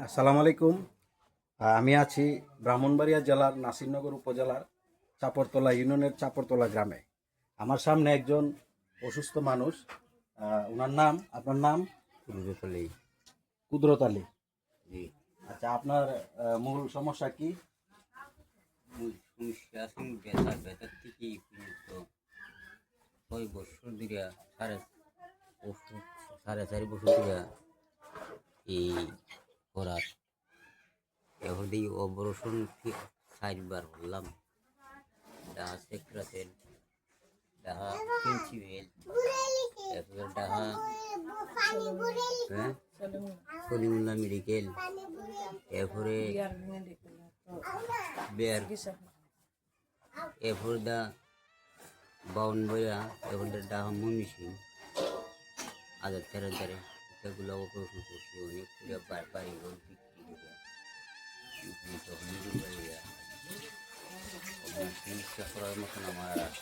আসসালামু আলাইকুম। আমি আছি ব্রাহ্মণবাড়িয়া জেলার নাসিরনগর উপজেলার চাপড়তলা ইউনিয়নের চাপড়তলা গ্রামে। আমার সামনে একজন অসুস্থ মানুষ। ওনার নাম, আপনার নাম? কুদরত আলী। কুদরত আলী। জি। আচ্ছা, আপনার মূল সমস্যা কি? সমস্যা আছে ব্যথার থেকে পর্যন্ত ছয় বছর ধরে সাড়ে 4 বছর ধরে এই করার এখন এই অপারেশন 4বার করলাম। ডাহা সেক্রাতেল, ডাহা প্রিন্সিপেল, এরপরে ডাহা সলিমুল্লাহ মেডিকেল, এরপরে বেয়ার, এরপরে দা বাউন বইয়া, এরপরে ডাহা মমিসিং, আদার তেরো ধারে এগুলো অপারেশন করছি অনেক পুরো বাড়ি ঘর বিক্রি করে তখন চিকিৎসা করার মতন আমার আর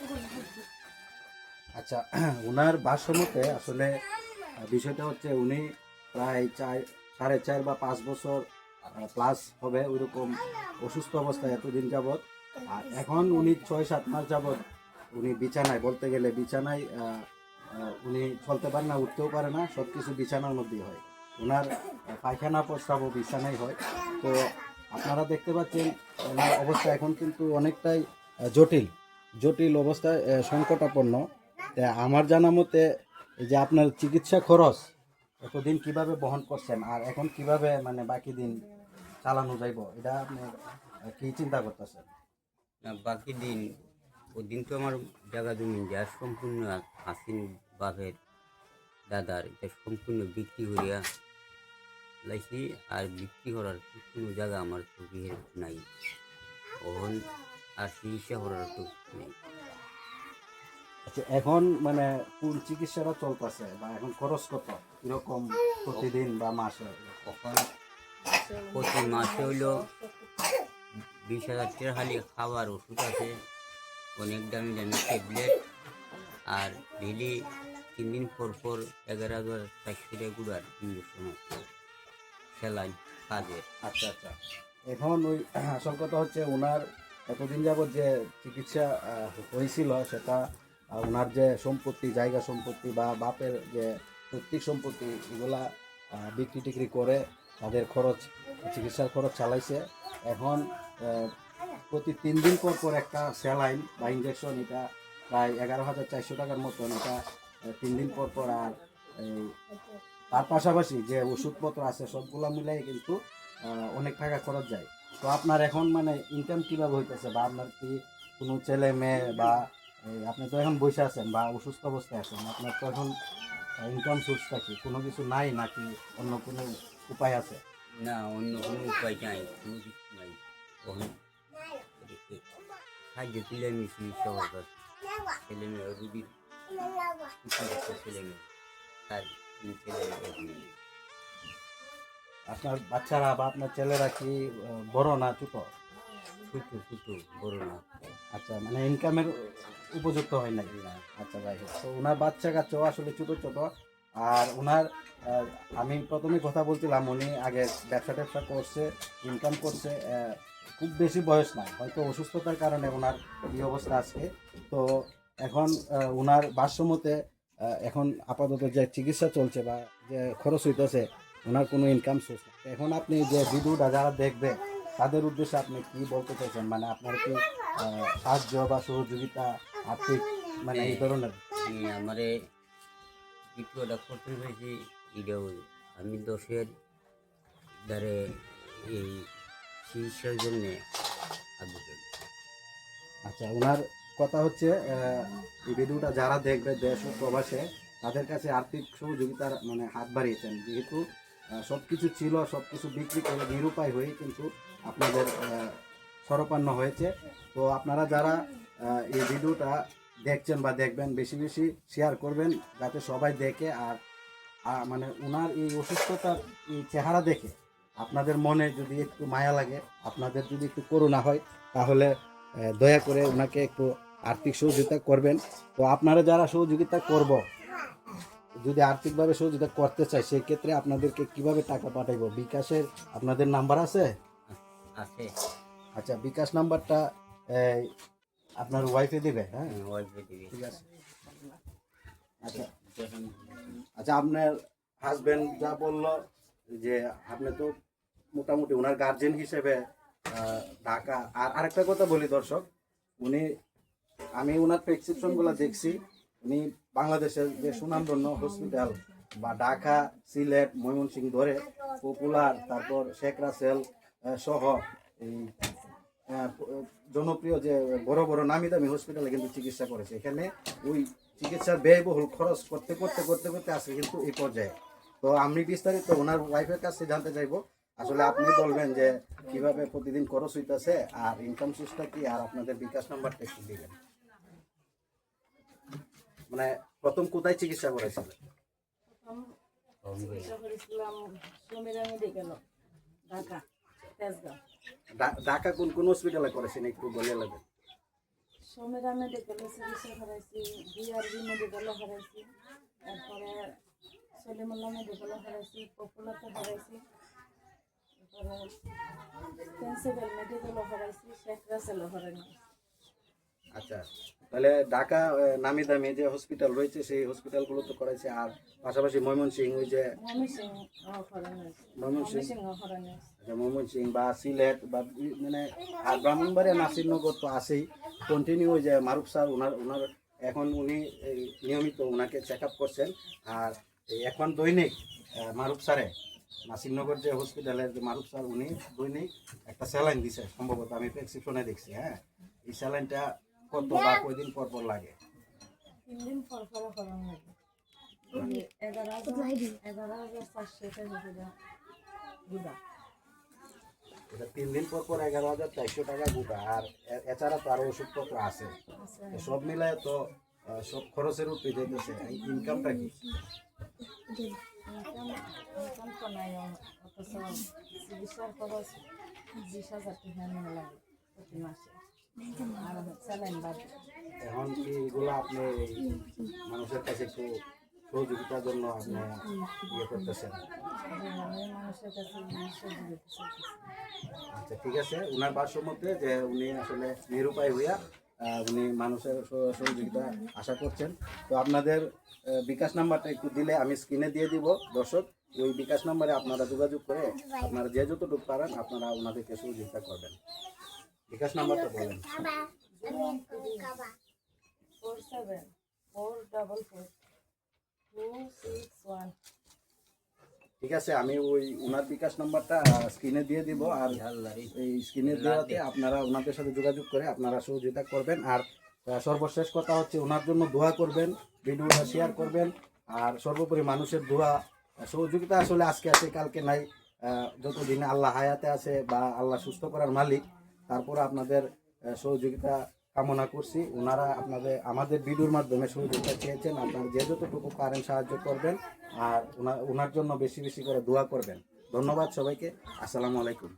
আচ্ছা, ওনার ভাষ্যমতে আসলে বিষয়টা হচ্ছে উনি প্রায় 4.5 বা 5 বছর প্লাস হবে ওইরকম অসুস্থ অবস্থায় এতদিন যাবৎ। আর এখন উনি 6-7 মাস যাবৎ উনি বিছানায়, বলতে গেলে বিছানায় উনি চলতে পারে না, উঠতেও পারে না, সব কিছু বিছানার মধ্যেই হয়। ওনার পায়খানা প্রস্রাবও বিছানায় হয়। তো আপনারা দেখতে পাচ্ছেন ওনার অবস্থা এখন কিন্তু অনেকটাই জটিল জটিল অবস্থায়, সংকটাপন্ন। তা আমার জানা মতে এই যে আপনার চিকিৎসা খরচ এতদিন কিভাবে বহন করছেন আর এখন কিভাবে মানে বাকি দিন চালানো যাইব, এটা আপনি কি চিন্তা করতেছেন? বাকি দিন ওদিন তো আমার জায়গা জমি যা সম্পূর্ণ হাসিন বাপের দাদার এটা সম্পূর্ণ বিক্রি করিয়া লাইছি। আর বিক্রি করার কোনো জায়গা আমার চোখে নাই, ওহন আর চিকিৎসা করার তো নেই। আচ্ছা, এখন মানে কোন চিকিৎসাটা চলতেছে বা এখন খরচ কত এরকম প্রতিদিন বা মাসে? এখন প্রতি মাসে হইল 20,000 টাকা খালি খাবার ওষুধ আছে, অনেক দামি দামি ট্যাবলেট, আর ডেলি 3 দিন পর পর 11,400 টাকা গুড়ার ইঞ্জেকশন আছে, স্যালাইন কাজের। আচ্ছা আচ্ছা, এখন ওই আসল কথা হচ্ছে ওনার এতদিন যাবৎ যে চিকিৎসা হয়েছিল সেটা ওনার যে সম্পত্তি, জায়গা সম্পত্তি বা বাপের যে পৈতৃক সম্পত্তি, এগুলা বিক্রি টিক্রি করে তাদের খরচ, চিকিৎসার খরচ চালাইছে। এখন প্রতি 3 দিন পর পর একটা স্যালাইন বা ইঞ্জেকশন, এটা প্রায় 11,400 টাকার মতন, এটা 3 দিন পর পর। আর এই তার পাশাপাশি যে ওষুধপত্র আছে সবগুলো মিলাই কিন্তু অনেক টাকা খরচ যায়। তো আপনার এখন মানে ইনকাম কিভাবে হইতেছে, বা আপনার কি কোনো ছেলে মেয়ে বা আপনি তো এখন বসে আছেন বা অসুস্থ অবস্থায় আছেন, আপনার তো এখন ইনকাম সোর্সটা কি, কোনো কিছু নাই নাকি অন্য কোনো উপায় আছে? না, অন্য কোনো উপায় নাই, কোনো কিছু নাই। তখন সাহায্য তুলে আমি চিকিৎসা করবার ছেলে মেয়ে রুগীর ছেলে মেয়ে তার ছেলে মেয়ে আপনার বাচ্চারা বা আপনার ছেলেরা কি বড় না ছোট? ছোট ছোট, বড় না। আচ্ছা, মানে ইনকামের উপযুক্ত হয় নাই। না, আচ্ছা, যাই হোক, তো ওনার বাচ্চা কাচ্চাও আসলে ছোট ছোট। আর ওনার আমি প্রথমে কথা বলছিলাম, উনি আগে ব্যবসা ট্যাবসা করছে, ইনকাম করছে, খুব বেশি বয়স না, হয়তো অসুস্থতার কারণে ওনার এই অবস্থা আজকে। তো এখন ওনার ভাষ্যমতে এখন আপাতত যে চিকিৎসা চলছে বা যে খরচ হইতেছে, ওনার কোনো ইনকাম সোর্স নেই। এখন আপনি যে ভিডিওটা যারা দেখবে তাদের উদ্দেশ্যে আপনি কি বলতে চাইছেন, মানে আপনার কি সাহায্য বা সহযোগিতা, আর্থিক মানে এই ধরনের? আমারে ভিডিওটা করতে পেরেছি এটাও আমি 10-এর দ্বারে এই চিকিৎসার জন্যে আবেদন। আচ্ছা, ওনার কথা হচ্ছে এই ভিডিওটা যারা দেখবে দেশ ও প্রবাসে, তাদের কাছে আর্থিক সহযোগিতার মানে হাত বাড়িয়েছেন, যেহেতু সব কিছু ছিল, সব কিছু বিক্রি করে নিরুপায় হয়ে কিন্তু আপনাদের সরপান্ন হয়েছে। তো আপনারা যারা এই ভিডিওটা দেখছেন বা দেখবেন, বেশি বেশি শেয়ার করবেন যাতে সবাই দেখে। আর মানে ওনার এই অসুস্থতার এই চেহারা দেখে আপনাদের মনে যদি একটু মায়া লাগে, আপনাদের যদি একটু করুণা হয়, তাহলে দয়া করে ওনাকে একটু আর্থিক সহযোগিতা করবেন। তো আপনারা যারা সহযোগিতা যদি আর্থিকভাবে সহযোগিতা করতে চায় সেক্ষেত্রে আপনাদেরকে কিভাবে টাকা পাঠাইব? বিকাশের আপনাদের নাম্বার আছে? আছে। আচ্ছা, বিকাশ নাম্বারটা এই, আপনার ওয়াইফে দিবে? হ্যাঁ, ওয়াইফে দিবি। ঠিক আছে। আচ্ছা আচ্ছা, আপনার হাজবেন্ড যা বললো যে আপনি তো মোটামুটি ওনার গার্জেন হিসেবে ঢাকা। আর আরেকটা কথা বলি দর্শক, আমি ওনার প্রেসক্রিপশনগুলো দেখছি, উনি বাংলাদেশের যে সুনামধন্য হসপিটাল বা ঢাকা, সিলেট, ময়মনসিংহ ধরে পপুলার, তারপর শেখ রাসেল সহ এই জনপ্রিয় যে বড় বড় নামি দামি হসপিটালে কিন্তু চিকিৎসা করেছে। এখানে ওই চিকিৎসার ব্যয়বহুল খরচ করতে করতে করতে করতে আসে কিন্তু এই পর্যায়ে। তো আমি বিস্তারিত ওনার ওয়াইফের কাছে জানতে চাইবো, আসলে আপনি বলবেন যে কিভাবে প্রতিদিন খরচ হইতেছে আর ইনকাম সোর্সটা কি, আর আপনাদের বিকাশ নাম্বারটা একটু দিবেন। মানে প্রথম কোথায় চিকিৎসা করেছিলেন? চিকিৎসা করেছিলাম সমীরা মেডিকেল, ঢাকা, তেজগাঁও। ঢাকা কোন কোন হসপিটালে করেছেন একটু বলে নেবেন। সমীরা মেডিকেলে চিকিৎসা করাইছি, বিআরবি মেডিকেলও করাইছি, তারপরে সলিমুল্লাহ মেডিকেলও করাইছি, পপুলারতে করাইছি, তারপরে প্রিন্সিপাল মেডিকেলও করাইছি, শেখ রাসেলও করাইছি। আচ্ছা, তাহলে ঢাকা নামি দামি যে হসপিটাল রয়েছে সেই হসপিটালগুলো তো করাইছে, আর পাশাপাশি ময়মনসিংহ ওই যে ময়মনসিংহ বা সিলেট বা মানে আর ব্রাহ্মণবাড়িয়া নাসিরনগর তো আছেই কন্টিনিউ। ওই যে মারুফ স্যার ওনার এখন উনি নিয়মিত ওনাকে চেক আপ করছেন। আর এখন দৈনিক মারুফ স্যারে নাসিরনগর যে হসপিটালের যে মারুফ স্যার উনি দৈনিক একটা স্যালাইন দিছে, সম্ভবত আমি প্রেসক্রিপশনে দেখছি। হ্যাঁ, এই স্যালাইনটা কত বা কয়দিন পর পর লাগে? 3 দিন পর পর করানো লাগে। 11,400 টাকা গুদা। এটা 3 দিন পর পর 11,400 টাকা গোটা। আর এছাড়া তো আরো ওষুধপত্র আছে, তো সব মিলায় তো সব খরচের উপরে যেতেছে। এই ইনকামটা কি? ইনকাম তো নাই, অথচ চিকিৎসার খরচ 20,000 টাকা নিয়ে লাগে প্রতি মাসে, আর স্যালাইন বাদ। এখন কি এগুলো আপনি মানুষের কাছে একটু সহযোগিতার জন্য আপনি ইয়ে করতেছেন? মানুষের কাছে সহযোগিতা চাইতেছি। আচ্ছা, ঠিক আছে। ওনার ভাষ্য মতে যে উনি আসলে নিরুপায় হইয়া উনি মানুষের সহযোগিতা আশা করছেন। তো আপনাদের বিকাশ নাম্বারটা একটু দিলে আমি স্ক্রিনে দিয়ে দিব দর্শক। ওই বিকাশ নাম্বারে আপনারা যোগাযোগ করে আপনারা যে যতটুকু পারেন আপনারা ওনাদেরকে সহযোগিতা করবেন। বিকাশ নাম্বারটা বলেন। 47444261। ঠিক আছে, আমি ওই ওনার বিকাশ নাম্বারটা স্ক্রিনে দিয়ে দিব। আর এই স্ক্রিনে দেওয়াতে আপনারা ওনাদের সাথে যোগাযোগ করে আপনারা সহযোগিতা করবেন। আর সর্বশেষ কথা হচ্ছে ওনার জন্য দোয়া করবেন, ভিডিওটা শেয়ার করবেন। আর সর্বোপরি মানুষের দোয়া সহযোগিতা আসলে আজকে আছে কালকে নাই, যতদিনে আল্লাহ হায়াতে আছে বা আল্লাহ সুস্থ করার মালিক, তারপরে আপনাদের সহযোগিতা কামনা করছি। ওনারা আমাদের ভিডিওর মাধ্যমে সহযোগিতা চেয়েছেন, আপনারা যে যতটুকু পারেন সাহায্য করবেন আর ওনার জন্য বেশি বেশি করে দোয়া করবেন। ধন্যবাদ সবাইকে। আসসালামু আলাইকুম।